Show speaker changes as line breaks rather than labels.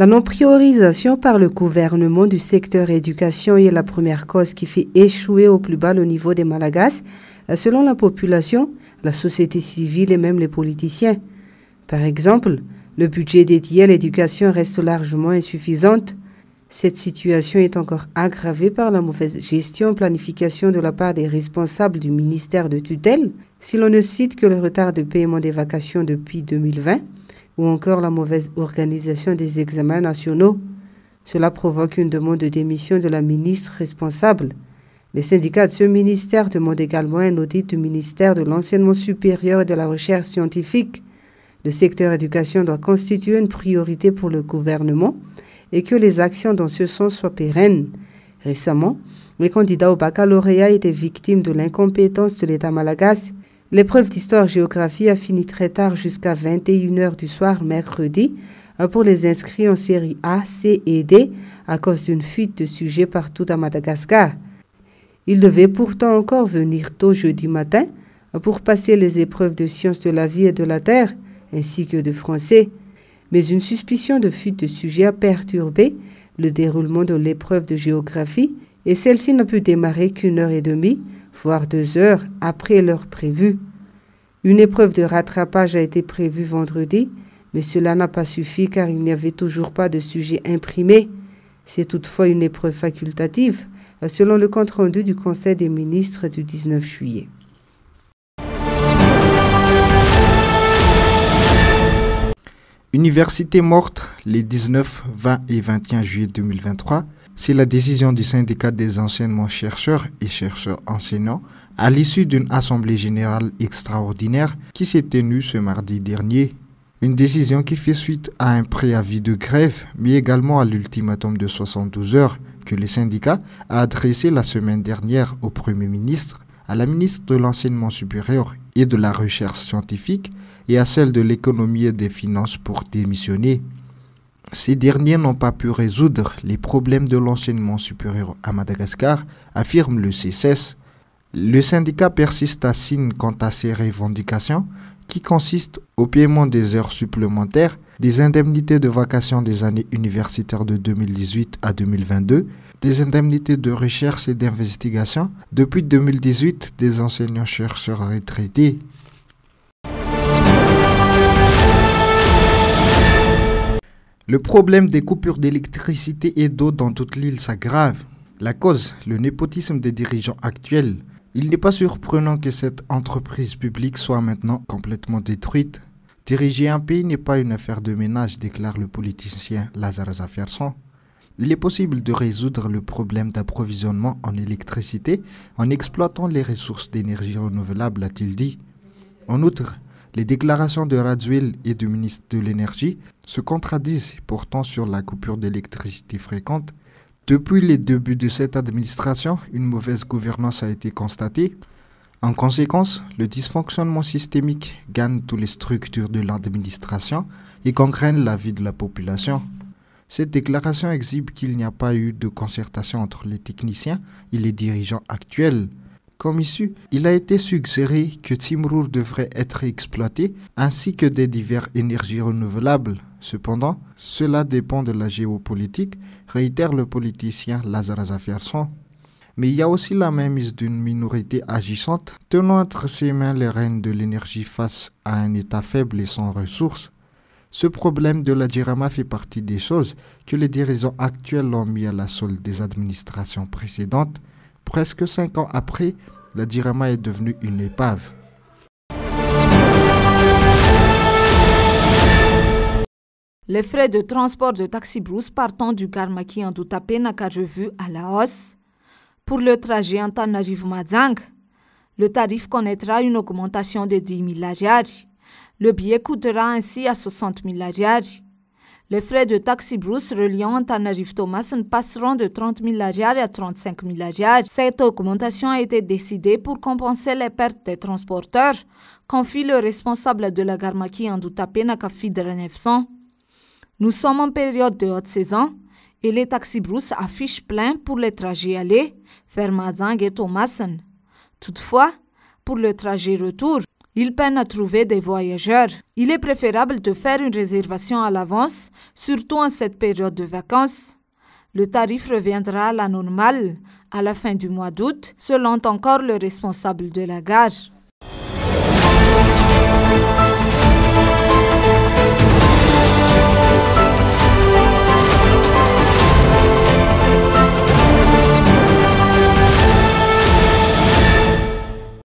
La non-priorisation par le gouvernement du secteur éducation est la première cause qui fait échouer au plus bas le niveau des Malagasy, selon la population, la société civile et même les politiciens. Par exemple, le budget dédié à l'éducation reste largement insuffisant. Cette situation est encore aggravée par la mauvaise gestion et planification de la part des responsables du ministère de tutelle, si l'on ne cite que le retard de paiement des vacations depuis 2020, ou encore la mauvaise organisation des examens nationaux. Cela provoque une demande de démission de la ministre responsable. Les syndicats de ce ministère demandent également un audit du ministère de l'Enseignement supérieur et de la Recherche scientifique. Le secteur éducation doit constituer une priorité pour le gouvernement et que les actions dans ce sens soient pérennes. Récemment, les candidats au baccalauréat étaient victimes de l'incompétence de l'État malagasy. L'épreuve d'histoire-géographie a fini très tard jusqu'à 21h du soir mercredi pour les inscrits en série A, C et D à cause d'une fuite de sujets partout à Madagascar. Ils devaient pourtant encore venir tôt jeudi matin pour passer les épreuves de sciences de la vie et de la terre ainsi que de français. Mais une suspicion de fuite de sujets a perturbé le déroulement de l'épreuve de géographie et celle-ci n'a pu démarrer qu'1h30, voire 2 heures après l'heure prévue. Une épreuve de rattrapage a été prévue vendredi, mais cela n'a pas suffi car il n'y avait toujours pas de sujet imprimé. C'est toutefois une épreuve facultative, selon le compte-rendu du Conseil des ministres du 19 juillet.
Université morte les 19, 20 et 21 juillet 2023, c'est la décision du syndicat des enseignants-chercheurs et chercheurs-enseignants à l'issue d'une assemblée générale extraordinaire qui s'est tenue ce mardi dernier. Une décision qui fait suite à un préavis de grève, mais également à l'ultimatum de 72 heures que le syndicat a adressé la semaine dernière au Premier ministre, à la ministre de l'Enseignement supérieur et de la Recherche scientifique et à celle de l'économie et des finances pour démissionner. Ces derniers n'ont pas pu résoudre les problèmes de l'enseignement supérieur à Madagascar, affirme le CSS. Le syndicat persiste à signe quant à ses revendications qui consistent au paiement des heures supplémentaires, des indemnités de vacation des années universitaires de 2018 à 2022, des indemnités de recherche et d'investigation depuis 2018 des enseignants-chercheurs retraités. Le problème des coupures d'électricité et d'eau dans toute l'île s'aggrave. La cause, le népotisme des dirigeants actuels. Il n'est pas surprenant que cette entreprise publique soit maintenant complètement détruite. Diriger un pays n'est pas une affaire de ménage, déclare le politicien Lazare Zaferson. Il est possible de résoudre le problème d'approvisionnement en électricité en exploitant les ressources d'énergie renouvelable, a-t-il dit. En outre, les déclarations de Radziwiłł et du ministre de l'Énergie se contradisent pourtant sur la coupure d'électricité fréquente. Depuis les débuts de cette administration, une mauvaise gouvernance a été constatée. En conséquence, le dysfonctionnement systémique gagne toutes les structures de l'administration et gangrène la vie de la population. Cette déclaration exhibe qu'il n'y a pas eu de concertation entre les techniciens et les dirigeants actuels. Comme issue, il a été suggéré que Timrur devrait être exploité ainsi que des diverses énergies renouvelables. Cependant, cela dépend de la géopolitique, réitère le politicien Lazare Zaferson. Mais il y a aussi la mainmise d'une minorité agissante tenant entre ses mains les rênes de l'énergie face à un État faible et sans ressources. Ce problème de la Jirama fait partie des choses que les dirigeants actuels ont mis à la solde des administrations précédentes. Presque 5 ans après, la Jirama est devenue une épave.
Les frais de transport de taxi-brousse partant du Garmaki en Doutapé n'a qu'à revu à la hausse. Pour le trajet Antananarivo-Madzang, le tarif connaîtra une augmentation de 10 000 lariari. Le billet coûtera ainsi à 60 000 lariari. Les frais de taxi-brousse reliant Antananarivo-Thomasin passeront de 30 000 lariari à 35 000 lariari. Cette augmentation a été décidée pour compenser les pertes des transporteurs, confie le responsable de la Garmaki en Doutapé Nakafidra 900. Nous sommes en période de haute saison et les taxi-brousse affichent plein pour les trajets aller vers Madzang et Thomasin. Toutefois, pour le trajet retour, Ils peinent à trouver des voyageurs. Il est préférable de faire une réservation à l'avance, surtout en cette période de vacances. Le tarif reviendra à la normale à la fin du mois d'août, selon encore le responsable de la gare.